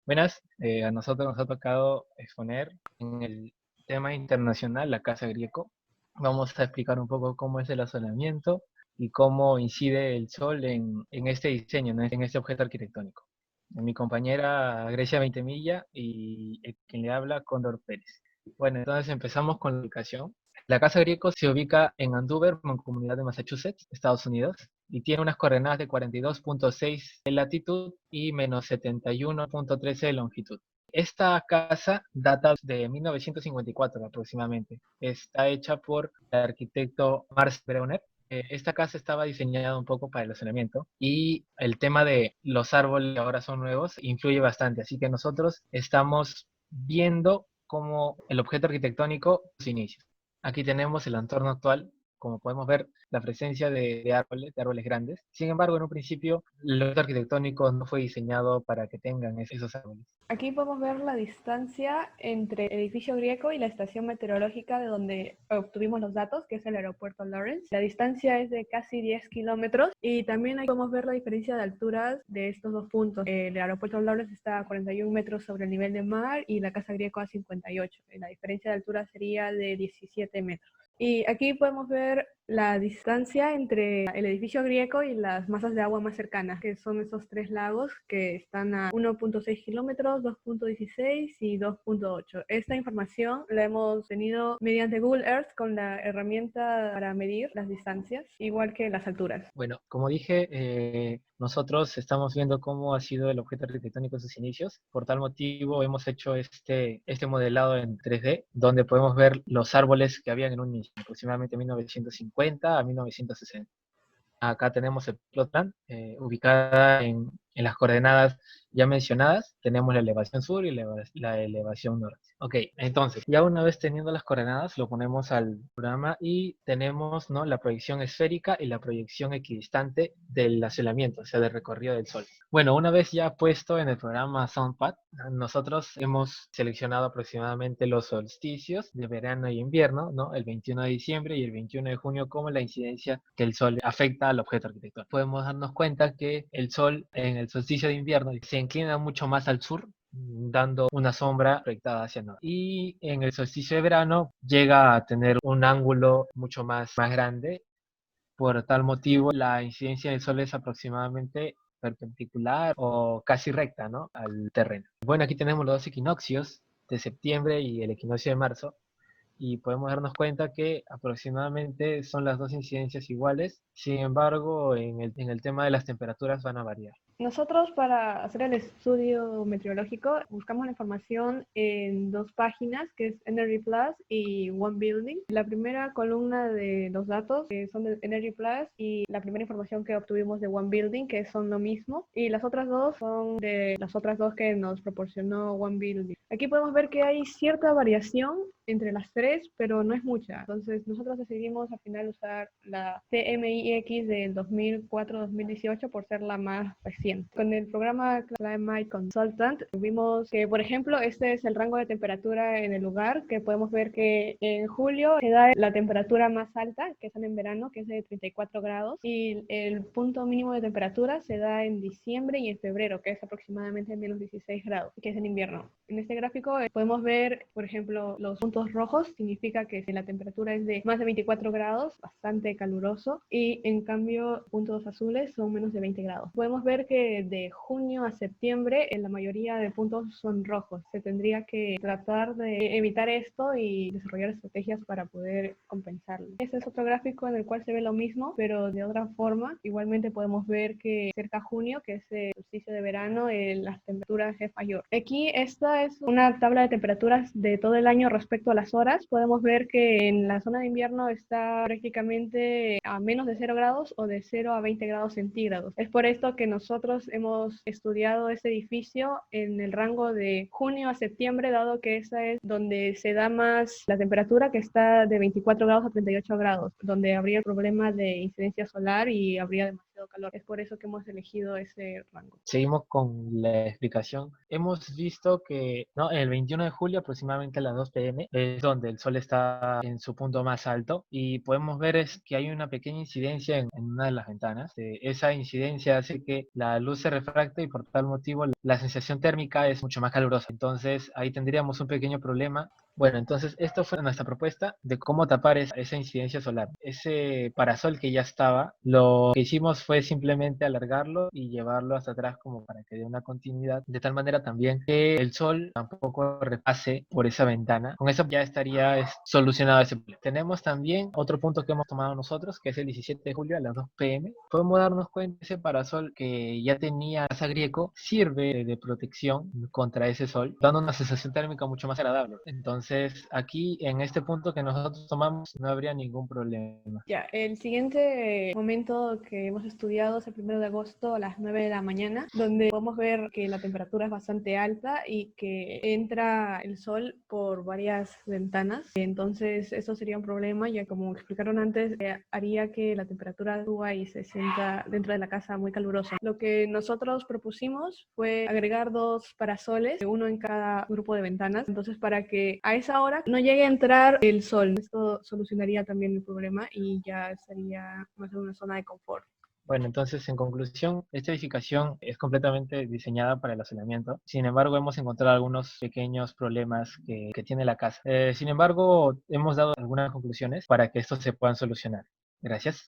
Buenas, a nosotros nos ha tocado exponer en el tema internacional la Casa Grieco. Vamos a explicar un poco cómo es el asolamiento y cómo incide el sol en este diseño, ¿no? En este objeto arquitectónico. Mi compañera Grecia Veintemilla y el quien le habla Cóndor Pérez. Bueno, entonces empezamos con la ubicación. La Casa Grieco se ubica en Andover, Mancomunidad de Massachusetts, Estados Unidos, y tiene unas coordenadas de 42.6 de latitud y menos 71.13 de longitud. Esta casa data de 1954 aproximadamente. Está hecha por el arquitecto Mars Breuner. Esta casa estaba diseñada un poco para el estacionamiento y el tema de los árboles que ahora son nuevos influye bastante. Así que nosotros estamos viendo cómo el objeto arquitectónico sus inicios. Aquí tenemos el entorno actual. Como podemos ver, la presencia de árboles grandes. Sin embargo, en un principio, el objeto arquitectónico no fue diseñado para que tengan esos árboles. Aquí podemos ver la distancia entre el edificio Grieco y la estación meteorológica de donde obtuvimos los datos, que es el aeropuerto Lawrence. La distancia es de casi 10 kilómetros y también ahí podemos ver la diferencia de alturas de estos dos puntos. El aeropuerto Lawrence está a 41 metros sobre el nivel del mar y la Casa Grieco a 58. La diferencia de altura sería de 17 metros. Y aquí podemos ver la distancia entre el edificio Grieco y las masas de agua más cercanas, que son esos tres lagos que están a 1.6 kilómetros, 2.16 y 2.8. Esta información la hemos tenido mediante Google Earth con la herramienta para medir las distancias, igual que las alturas. Bueno, como dije, nosotros estamos viendo cómo ha sido el objeto arquitectónico en sus inicios. Por tal motivo hemos hecho este modelado en 3D, donde podemos ver los árboles que habían en un inicio, aproximadamente 1950 a 1960. Acá tenemos el plot plan, ubicada en las coordenadas ya mencionadas. Tenemos la elevación sur y la elevación norte. Ok, entonces, ya una vez teniendo las coordenadas, lo ponemos al programa y tenemos, ¿no?, la proyección esférica y la proyección equidistante del asolamiento, o sea, del recorrido del Sol. Bueno, una vez ya puesto en el programa SoundPad, nosotros hemos seleccionado aproximadamente los solsticios de verano y invierno, ¿no?, el 21 de diciembre y el 21 de junio, como la incidencia que el Sol afecta al objeto arquitectónico. Podemos darnos cuenta que el Sol en el solsticio de invierno se inclina mucho más al sur, dando una sombra proyectada hacia el norte. Y en el solsticio de verano llega a tener un ángulo mucho más grande. Por tal motivo, la incidencia del Sol es aproximadamente perpendicular o casi recta, ¿no?, al terreno. Bueno, aquí tenemos los dos equinoccios de septiembre y el equinoccio de marzo, y podemos darnos cuenta que aproximadamente son las dos incidencias iguales. Sin embargo, en el tema de las temperaturas van a variar. Nosotros para hacer el estudio meteorológico buscamos la información en dos páginas, que es Energy Plus y One Building. La primera columna de los datos son de Energy Plus y la primera información que obtuvimos de One Building, que son lo mismo, y las otras dos son de las otras dos que nos proporcionó One Building. Aquí podemos ver que hay cierta variación entre las tres, pero no es mucha. Entonces nosotros decidimos al final usar la CMIX del 2004-2018 por ser la más reciente. Con el programa Climate Consultant vimos que, por ejemplo, este es el rango de temperatura en el lugar, que podemos ver que en julio se da la temperatura más alta, que es en verano, que es de 34 grados, y el punto mínimo de temperatura se da en diciembre y en febrero, que es aproximadamente menos 16 grados, que es en invierno. En este gráfico podemos ver, por ejemplo, los puntos rojos, significa que la temperatura es de más de 24 grados, bastante caluroso, y en cambio puntos azules son menos de 20 grados. Podemos ver que de junio a septiembre en la mayoría de puntos son rojos. Se tendría que tratar de evitar esto y desarrollar estrategias para poder compensarlo. Este es otro gráfico en el cual se ve lo mismo, pero de otra forma. Igualmente podemos ver que cerca a junio, que es el solsticio de verano, las temperaturas es mayor. Aquí esta es una tabla de temperaturas de todo el año respecto a las horas. Podemos ver que en la zona de invierno está prácticamente a menos de 0 grados o de 0 a 20 grados centígrados. Es por esto que nosotros hemos estudiado este edificio en el rango de junio a septiembre, dado que esa es donde se da más la temperatura, que está de 24 grados a 38 grados, donde habría el problema de incidencia solar y habría demasiado demasiado calor. Es por eso que hemos elegido ese rango. Seguimos con la explicación. Hemos visto que, ¿no?, el 21 de julio, aproximadamente a las 2 p.m., es donde el sol está en su punto más alto y podemos ver es que hay una pequeña incidencia en una de las ventanas. Esa incidencia hace que la luz se refracte y por tal motivo la sensación térmica es mucho más calurosa. Entonces ahí tendríamos un pequeño problema. Bueno, entonces esto fue nuestra propuesta de cómo tapar esa incidencia solar. Ese parasol que ya estaba, lo que hicimos fue simplemente alargarlo y llevarlo hasta atrás como para que dé una continuidad, de tal manera también que el sol tampoco repase por esa ventana. Con eso ya estaría solucionado ese problema. Tenemos también otro punto que hemos tomado nosotros, que es el 17 de julio a las 2 p.m. Podemos darnos cuenta que ese parasol que ya tenía Casa Grieco sirve de protección contra ese sol, dando una sensación térmica mucho más agradable. Entonces, aquí en este punto que nosotros tomamos no habría ningún problema. Ya, el siguiente momento que hemos estudiado es el 1 de agosto a las 9 de la mañana, donde podemos ver que la temperatura es bastante alta y que entra el sol por varias ventanas. Entonces, eso sería un problema, ya como explicaron antes, haría que la temperatura suba y se sienta dentro de la casa muy calurosa. Lo que nosotros propusimos fue agregar 2 parasoles, uno en cada grupo de ventanas, entonces para que a esa hora no llegue a entrar el sol. Esto solucionaría también el problema y ya estaría más en una zona de confort. Bueno, entonces, en conclusión, esta edificación es completamente diseñada para el hacinamiento. Sin embargo, hemos encontrado algunos pequeños problemas que tiene la casa. Sin embargo, hemos dado algunas conclusiones para que estos se puedan solucionar. Gracias.